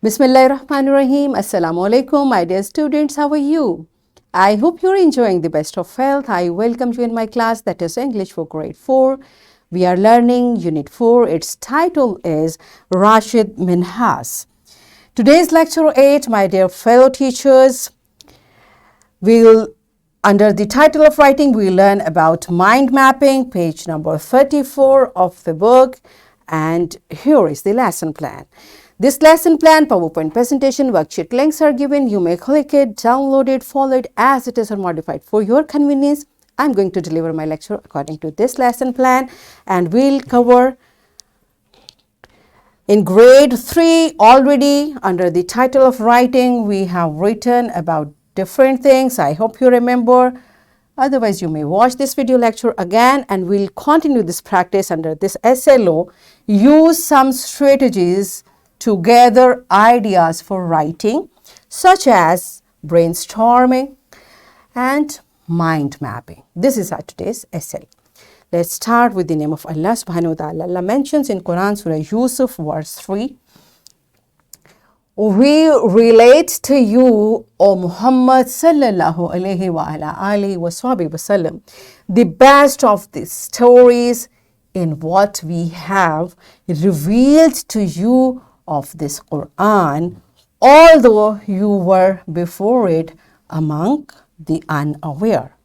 Bismillahirrahmanirrahim. Assalamu alaikum, my dear students. How are you? I hope you're enjoying the best of health. I welcome you in my class, that is English for grade 4. We are learning Unit 4. Its title is Rashid Minhas. Today's lecture 8, my dear fellow teachers, under the title of writing, we learn about mind mapping, page number 34 of the book. And here is the lesson plan. This lesson plan, PowerPoint presentation, worksheet links are given. You may click it, download it, follow it as it is or modified for your convenience. I'm going to deliver my lecture according to this lesson plan, and we'll cover in grade 3 already under the title of writing. We have written about different things. I hope you remember. Otherwise, you may watch this video lecture again, and we'll continue this practice under this SLO. Use some strategies to gather ideas for writing, such as brainstorming and mind mapping. This is our today's essay. Let's start with the name of Allah subhanahu wa ta'ala. Allah mentions in Quran Surah Yusuf verse 3, we relate to you, O Muhammad sallallahu alayhi wa ala alihi wa sahbihi wa sallam, the best of the stories in what we have revealed to you of this Quran, although you were before it among the unaware.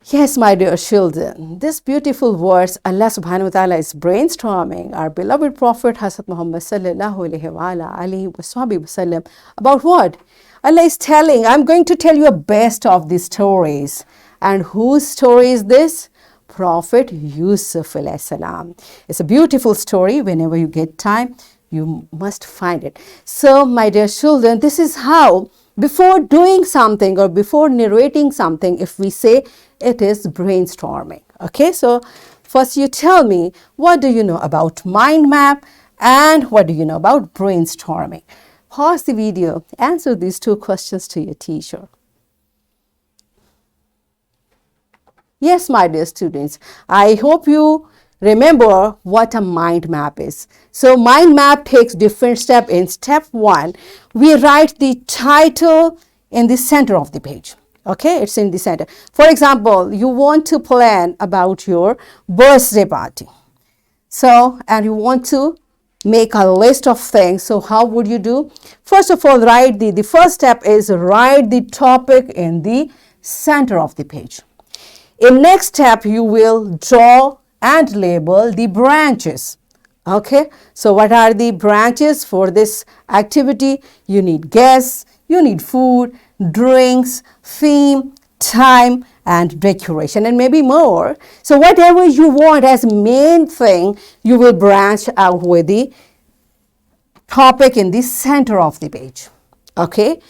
Yes, my dear children, this beautiful verse, Allah subhanahu wa ta'ala is brainstorming our beloved Prophet Hazrat Muhammad sallallahu alayhi wa alihi wa sahbihi wa sallam about what? Allah is telling, I'm going to tell you a best of the stories. And whose story is this? Prophet Yusuf alayhi salam. It's a beautiful story. Whenever you get time, you must find it. So, my dear children, this is how, before doing something or before narrating something, if we say it is brainstorming. Okay, so first you tell me, what do you know about mind map and what do you know about brainstorming? Pause the video, answer these two questions to your teacher. Yes, my dear students, I hope you remember what a mind map is. So mind map takes different steps. In step 1, we write the title in the center of the page. Okay, it's in the center. For example, you want to plan about your birthday party. So, and you want to make a list of things. So how would you do? First of all, the first step is write the topic in the center of the page. In next step, you will draw and label the branches. Okay, so what are the branches for this activity? You need guests, you need food, drinks, theme, time, and decoration, and maybe more. So whatever you want as main thing, you will branch out with the topic in the center of the page. Okay.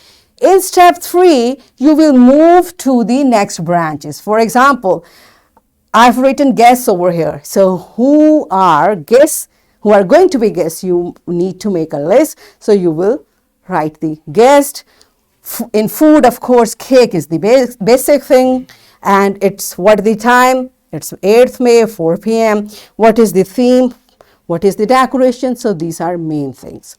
In step 3, you will move to the next branches. For example, I've written guests over here. So who are guests? Who are going to be guests? You need to make a list. So you will write the guest. In food, of course, cake is the basic thing. And it's what the time? It's 8th May, 4 p.m. What is the theme? What is the decoration? So these are main things.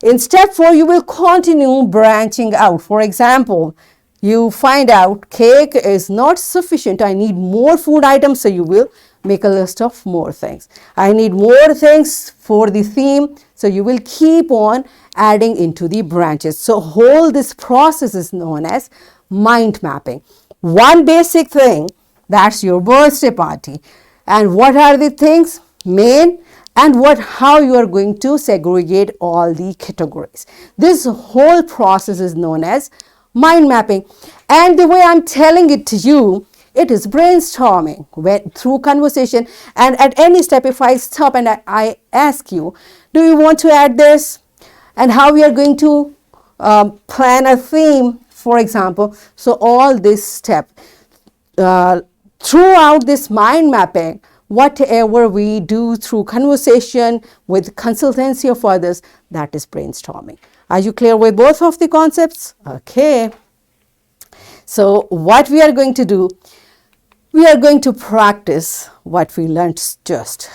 In step 4, you will continue branching out. For example, you find out cake is not sufficient. I need more food items. So you will make a list of more things. I need more things for the theme. So you will keep on adding into the branches. So whole this process is known as mind mapping. One basic thing, that's your birthday party. And what are the things? Main. And how you are going to segregate all the categories. This whole process is known as mind mapping. And the way I'm telling it to you, it is brainstorming through conversation. And at any step, if I stop and I ask you, do you want to add this? And how we are going to plan a theme, for example. So all this step, throughout this mind mapping, whatever we do through conversation with consultancy of others, that is brainstorming. Are you clear with both of the concepts? Okay. So what we are going to do, we are going to practice what we learned just.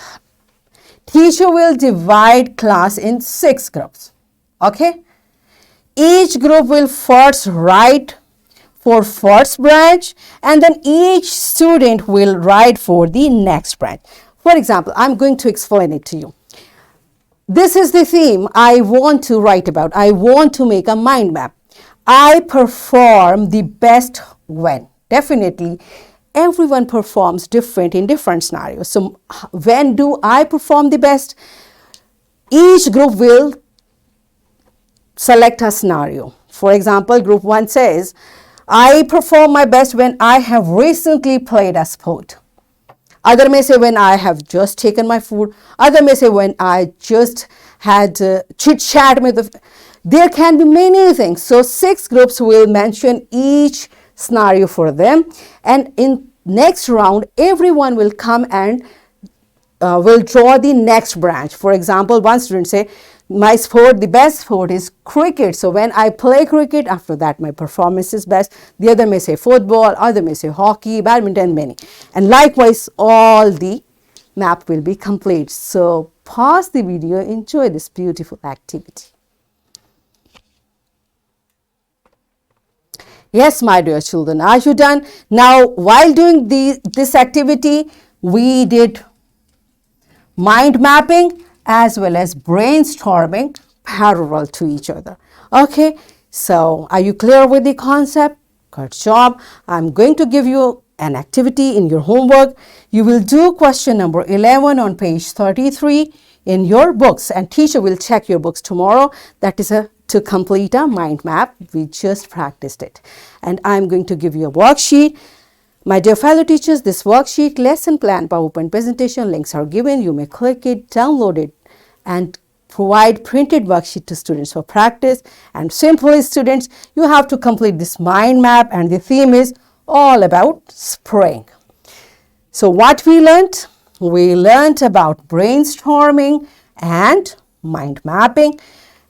Teacher will divide class in 6 groups. Okay? Each group will first write for first branch, and then each student will write for the next branch. For example, I'm going to explain it to you. This is the theme I want to write about. I want to make a mind map. I perform the best when. Definitely, everyone performs different in different scenarios. So when do I perform the best? Each group will select a scenario. For example, group 1 says, I perform my best when I have recently played a sport. Other may say when I have just taken my food. Other may say when I just had chit chat with the. There can be many things. So 6 groups will mention each scenario for them, and in next round everyone will come and will draw the next branch. For example, one student say, my sport, the best sport is cricket. So when I play cricket, after that my performance is best. The other may say football, other may say hockey, badminton, many. And likewise, all the map will be complete. So pause the video, enjoy this beautiful activity. Yes, my dear children, are you done? Now, while doing this activity, we did mind mapping as well as brainstorming parallel to each other. Okay, so are you clear with the concept? Good job. I'm going to give you an activity in your homework. You will do question number 11 on page 33 in your books, and teacher will check your books tomorrow. That is to complete a mind map. We just practiced it. And I'm going to give you a worksheet. My dear fellow teachers, this worksheet, lesson plan, PowerPoint presentation links are given. You may click it, download it, and provide printed worksheet to students for practice. And simply, students, you have to complete this mind map, and the theme is all about spring. So what we learned? We learned about brainstorming and mind mapping,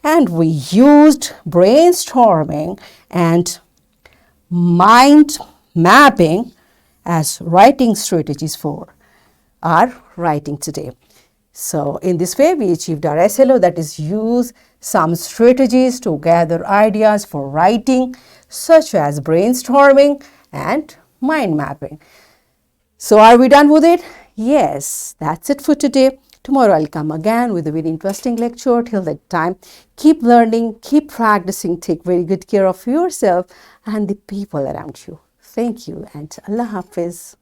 and we used brainstorming and mind mapping as writing strategies for our writing today. So in this way, we achieved our SLO, that is, use some strategies to gather ideas for writing, such as brainstorming and mind mapping. So are we done with it? Yes, that's it for today. Tomorrow I'll come again with a very interesting lecture. Till that time, keep learning, keep practicing, take very good care of yourself and the people around you. Thank you, and Allah Hafiz.